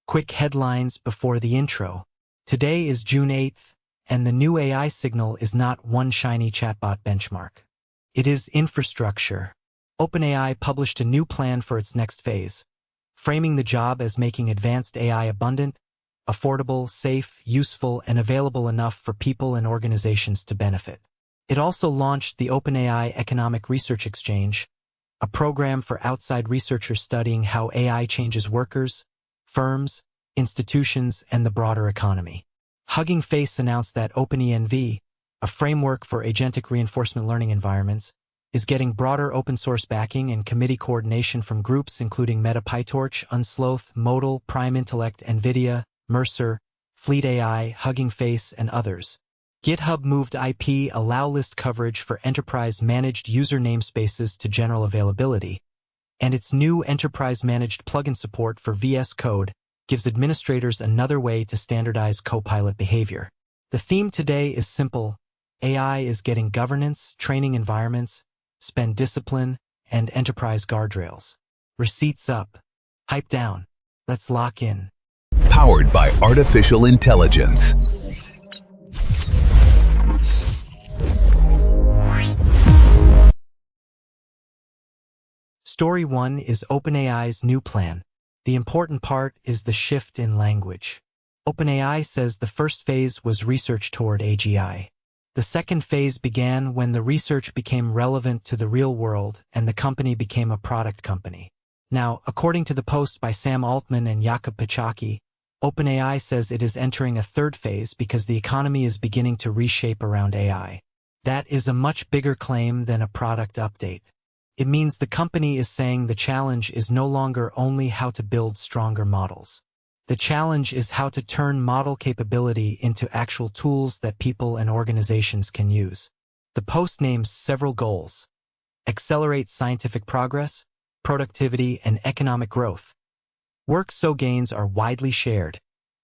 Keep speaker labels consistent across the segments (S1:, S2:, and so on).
S1: Quick headlines before the intro. Today is June 8th, and the new AI signal is not one shiny chatbot benchmark. It is infrastructure. OpenAI published a new plan for its next phase, framing the job as making advanced AI abundant, affordable, safe, useful, and available enough for people and organizations to benefit. It also launched the OpenAI Economic Research Exchange, a program for outside researchers studying how AI changes workers, firms, institutions, and the broader economy. Hugging Face announced that OpenEnv, a framework for agentic reinforcement learning environments, is getting broader open-source backing and committee coordination from groups including Meta, PyTorch, Unsloth, Modal, Prime Intellect, NVIDIA, Mercer, Fleet AI, Hugging Face, and others. GitHub moved IP allow list coverage for enterprise-managed user namespaces to general availability, and its new enterprise-managed plugin support for VS Code gives administrators another way to standardize Copilot behavior. The theme today is simple. AI is getting governance, training environments, spend discipline, and enterprise guardrails. Receipts up. Hype down. Let's lock in.
S2: Powered by artificial intelligence.
S1: Story 1 is OpenAI's new plan. The important part is the shift in language. OpenAI says the first phase was research toward AGI. The second phase began when the research became relevant to the real world and the company became a product company. Now, according to the post by Sam Altman and Jakub Pichaki, OpenAI says it is entering a third phase because the economy is beginning to reshape around AI. That is a much bigger claim than a product update. It means the company is saying the challenge is no longer only how to build stronger models. The challenge is how to turn model capability into actual tools that people and organizations can use. The post names several goals: accelerate scientific progress, productivity, and economic growth. Work so gains are widely shared,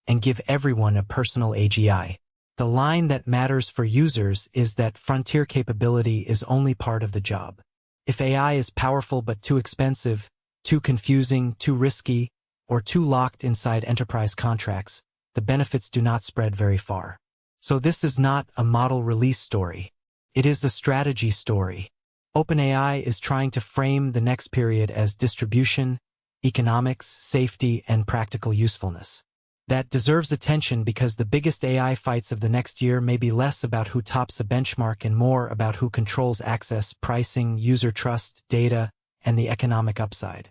S1: and give everyone a personal AGI. The line that matters for users is that frontier capability is only part of the job. If AI is powerful but too expensive, too confusing, too risky, or too locked inside enterprise contracts, the benefits do not spread very far. So this is not a model release story. It is a strategy story. OpenAI is trying to frame the next period as distribution, economics, safety, and practical usefulness. That deserves attention because the biggest AI fights of the next year may be less about who tops a benchmark and more about who controls access, pricing, user trust, data, and the economic upside.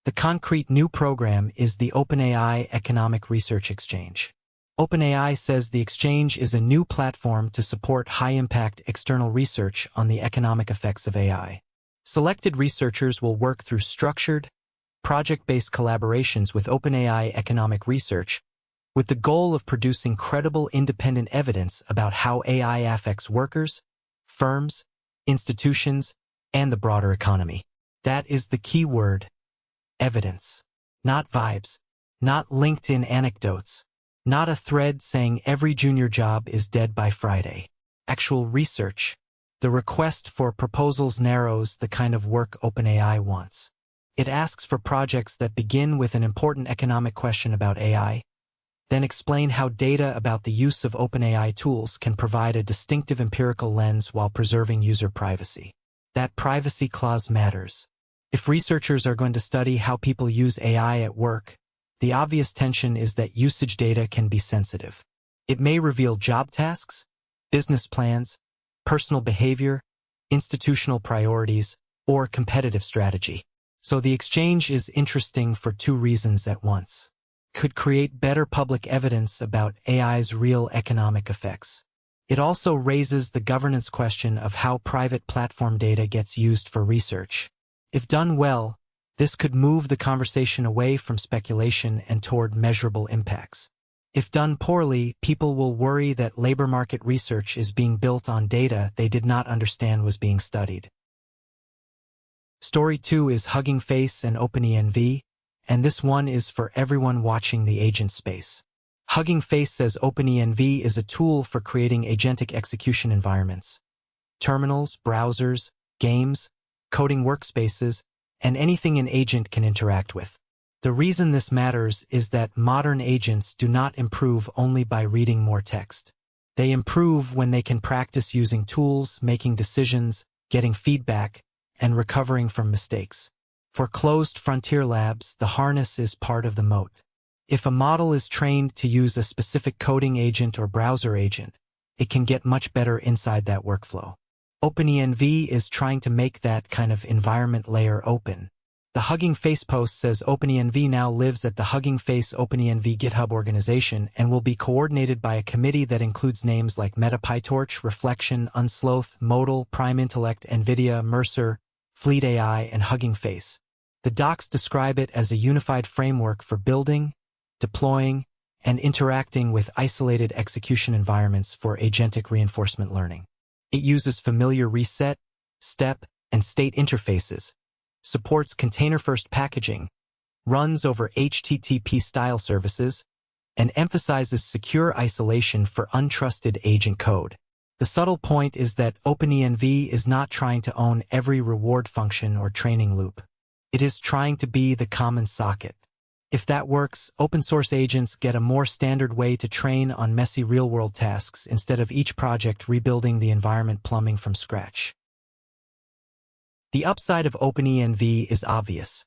S1: The concrete new program is the OpenAI Economic Research Exchange. OpenAI says the exchange is a new platform to support high-impact external research on the economic effects of AI. Selected researchers will work through structured, project-based collaborations with OpenAI Economic Research, with the goal of producing credible independent evidence about how AI affects workers, firms, institutions, and the broader economy. That is the key word: evidence. Not vibes, not LinkedIn anecdotes, not a thread saying every junior job is dead by Friday. Actual research. The request for proposals narrows the kind of work OpenAI wants. It asks for projects that begin with an important economic question about AI, then explain how data about the use of OpenAI tools can provide a distinctive empirical lens while preserving user privacy. That privacy clause matters. If researchers are going to study how people use AI at work, the obvious tension is that usage data can be sensitive. It may reveal job tasks, business plans, personal behavior, institutional priorities, or competitive strategy. So the exchange is interesting for two reasons at once. Could create better public evidence about AI's real economic effects. It also raises the governance question of how private platform data gets used for research. If done well, this could move the conversation away from speculation and toward measurable impacts. If done poorly, people will worry that labor market research is being built on data they did not understand was being studied. Story 2 is Hugging Face and OpenEnv, and this one is for everyone watching the agent space. Hugging Face says OpenEnv is a tool for creating agentic execution environments. Terminals, browsers, games, coding workspaces, and anything an agent can interact with. The reason this matters is that modern agents do not improve only by reading more text. They improve when they can practice using tools, making decisions, getting feedback, and recovering from mistakes. For closed frontier labs, the harness is part of the moat. If a model is trained to use a specific coding agent or browser agent, it can get much better inside that workflow. OpenEnv is trying to make that kind of environment layer open. The Hugging Face post says OpenEnv now lives at the Hugging Face OpenEnv GitHub organization and will be coordinated by a committee that includes names like Meta, PyTorch, Reflection, Unsloth, Modal, Prime Intellect, NVIDIA, Mercer, Fleet AI, and Hugging Face. The docs describe it as a unified framework for building, deploying, and interacting with isolated execution environments for agentic reinforcement learning. It uses familiar reset, step, and state interfaces, supports container-first packaging, runs over HTTP-style services, and emphasizes secure isolation for untrusted agent code. The subtle point is that OpenEnv is not trying to own every reward function or training loop. It is trying to be the common socket. If that works, open-source agents get a more standard way to train on messy real-world tasks instead of each project rebuilding the environment plumbing from scratch. The upside of OpenEnv is obvious.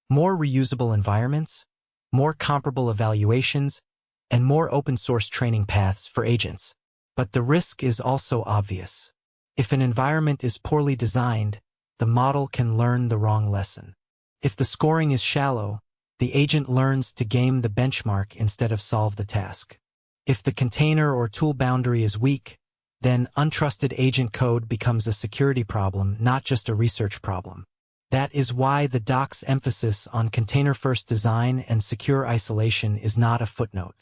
S1: More reusable environments, more comparable evaluations, and more open-source training paths for agents. But the risk is also obvious. If an environment is poorly designed, the model can learn the wrong lesson. If the scoring is shallow, the agent learns to game the benchmark instead of solve the task. If the container or tool boundary is weak, then untrusted agent code becomes a security problem, not just a research problem. That is why the doc's emphasis on container-first design and secure isolation is not a footnote.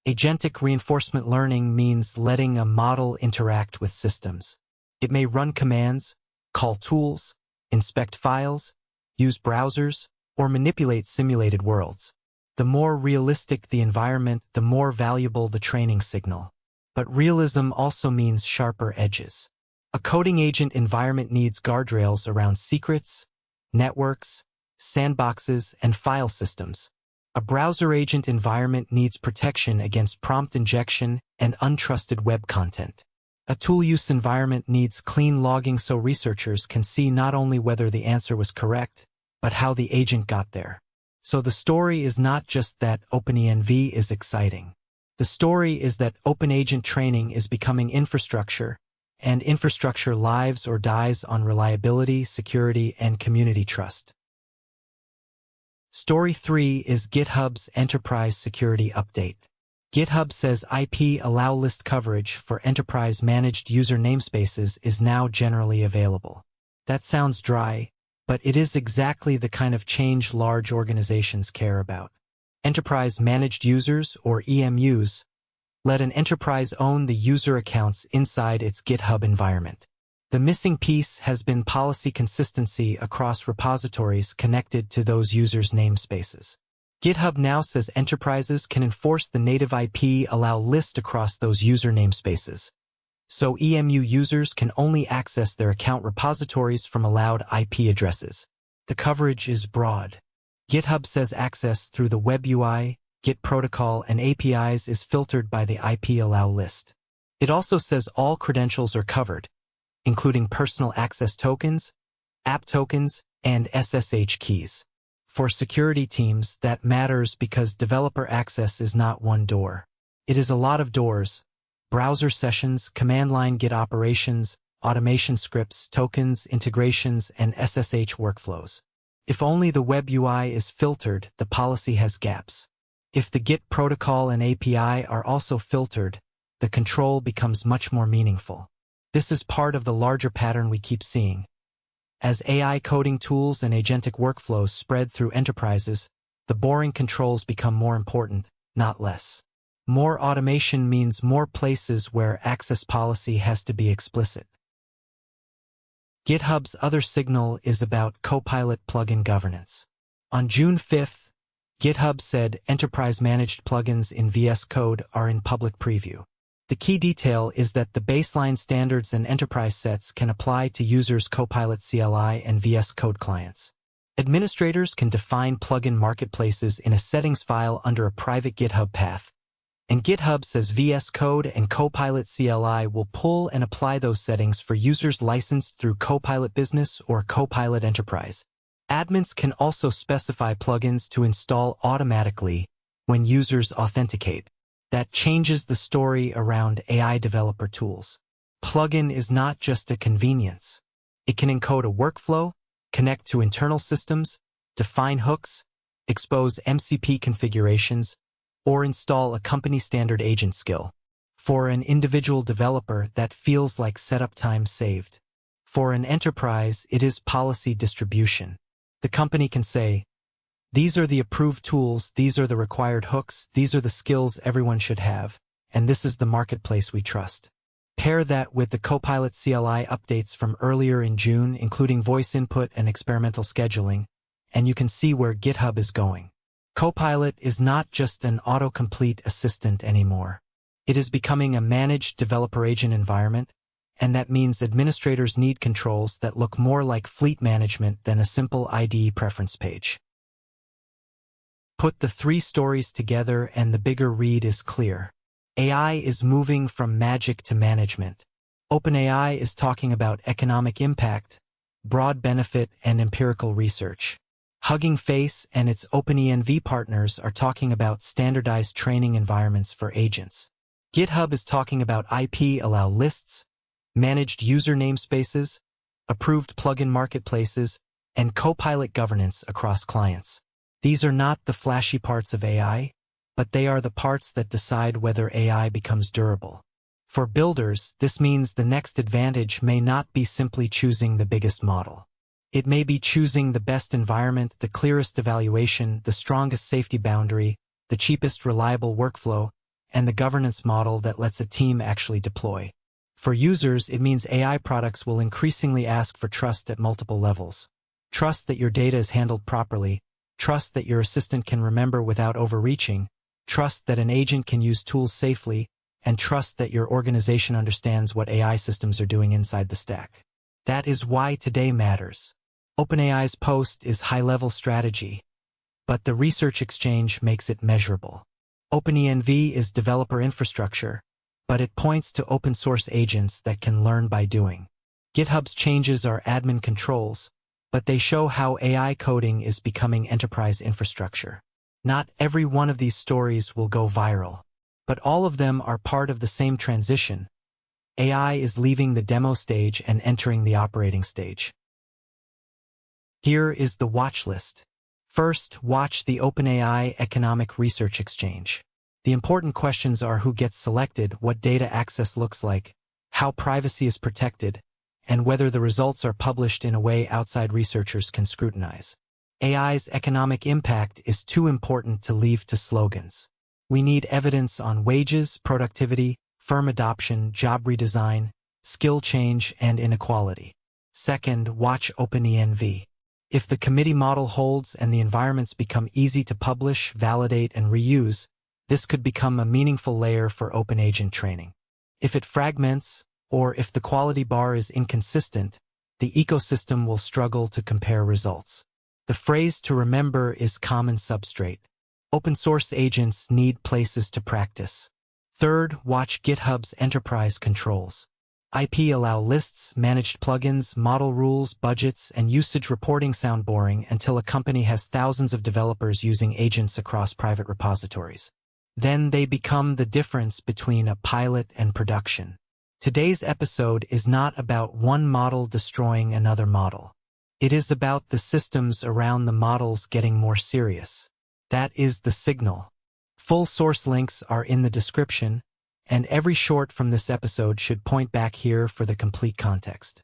S1: Agentic reinforcement learning means letting a model interact with systems. It may run commands, call tools, inspect files, use browsers, or manipulate simulated worlds. The more realistic the environment, the more valuable the training signal. But realism also means sharper edges. A coding agent environment needs guardrails around secrets, networks, sandboxes, and file systems. A browser agent environment needs protection against prompt injection and untrusted web content. A tool use environment needs clean logging so researchers can see not only whether the answer was correct, but how the agent got there. So the story is not just that OpenEnv is exciting. The story is that open agent training is becoming infrastructure, and infrastructure lives or dies on reliability, security, and community trust. Story 3 is GitHub's Enterprise Security Update. GitHub says IP allow list coverage for enterprise-managed user namespaces is now generally available. That sounds dry, but it is exactly the kind of change large organizations care about. Enterprise-managed users, or EMUs, let an enterprise own the user accounts inside its GitHub environment. The missing piece has been policy consistency across repositories connected to those users' namespaces. GitHub now says enterprises can enforce the native IP allow list across those user namespaces. So EMU users can only access their account repositories from allowed IP addresses. The coverage is broad. GitHub says access through the web UI, Git protocol, and APIs is filtered by the IP allow list. It also says all credentials are covered, including personal access tokens, app tokens, and SSH keys. For security teams, that matters because developer access is not one door. It is a lot of doors: browser sessions, command line Git operations, automation scripts, tokens, integrations, and SSH workflows. If only the web UI is filtered, the policy has gaps. If the Git protocol and API are also filtered, the control becomes much more meaningful. This is part of the larger pattern we keep seeing. As AI coding tools and agentic workflows spread through enterprises, the boring controls become more important, not less. More automation means more places where access policy has to be explicit. GitHub's other signal is about Copilot plugin governance. On June 5th, GitHub said enterprise-managed plugins in VS Code are in public preview. The key detail is that the baseline standards and enterprise sets can apply to users' Copilot CLI and VS Code clients. Administrators can define plugin marketplaces in a settings file under a private GitHub path. And GitHub says VS Code and Copilot CLI will pull and apply those settings for users licensed through Copilot Business or Copilot Enterprise. Admins can also specify plugins to install automatically when users authenticate. That changes the story around AI developer tools. Plugin is not just a convenience. It can encode a workflow, connect to internal systems, define hooks, expose MCP configurations, or install a company standard agent skill. For an individual developer, that feels like setup time saved. For an enterprise, it is policy distribution. The company can say, these are the approved tools, these are the required hooks, these are the skills everyone should have, and this is the marketplace we trust. Pair that with the Copilot CLI updates from earlier in June, including voice input and experimental scheduling, and you can see where GitHub is going. Copilot is not just an autocomplete assistant anymore. It is becoming a managed developer agent environment, and that means administrators need controls that look more like fleet management than a simple IDE preference page. Put the three stories together and the bigger read is clear. AI is moving from magic to management. OpenAI is talking about economic impact, broad benefit, and empirical research. Hugging Face and its OpenEnv partners are talking about standardized training environments for agents. GitHub is talking about IP allow lists, managed user namespaces, approved plugin marketplaces, and Copilot governance across clients. These are not the flashy parts of AI, but they are the parts that decide whether AI becomes durable. For builders, this means the next advantage may not be simply choosing the biggest model. It may be choosing the best environment, the clearest evaluation, the strongest safety boundary, the cheapest reliable workflow, and the governance model that lets a team actually deploy. For users, it means AI products will increasingly ask for trust at multiple levels. Trust that your data is handled properly, trust that your assistant can remember without overreaching, trust that an agent can use tools safely, and trust that your organization understands what AI systems are doing inside the stack. That is why today matters. OpenAI's post is high-level strategy, but the research exchange makes it measurable. OpenEnv is developer infrastructure, but it points to open-source agents that can learn by doing. GitHub's changes are admin controls, but they show how AI coding is becoming enterprise infrastructure. Not every one of these stories will go viral, but all of them are part of the same transition. AI is leaving the demo stage and entering the operating stage. Here is the watch list. First, watch the OpenAI Economic Research Exchange. The important questions are who gets selected, what data access looks like, how privacy is protected, and whether the results are published in a way outside researchers can scrutinize. AI's economic impact is too important to leave to slogans. We need evidence on wages, productivity, firm adoption, job redesign, skill change, and inequality. Second, watch OpenEnv. If the committee model holds and the environments become easy to publish, validate, and reuse, this could become a meaningful layer for open agent training. If it fragments, or if the quality bar is inconsistent, the ecosystem will struggle to compare results. The phrase to remember is common substrate. Open source agents need places to practice. Third, watch GitHub's enterprise controls. IP allow lists, managed plugins, model rules, budgets, and usage reporting sound boring until a company has thousands of developers using agents across private repositories. Then they become the difference between a pilot and production. Today's episode is not about one model destroying another model. It is about the systems around the models getting more serious. That is the signal. Full source links are in the description, and every short from this episode should point back here for the complete context.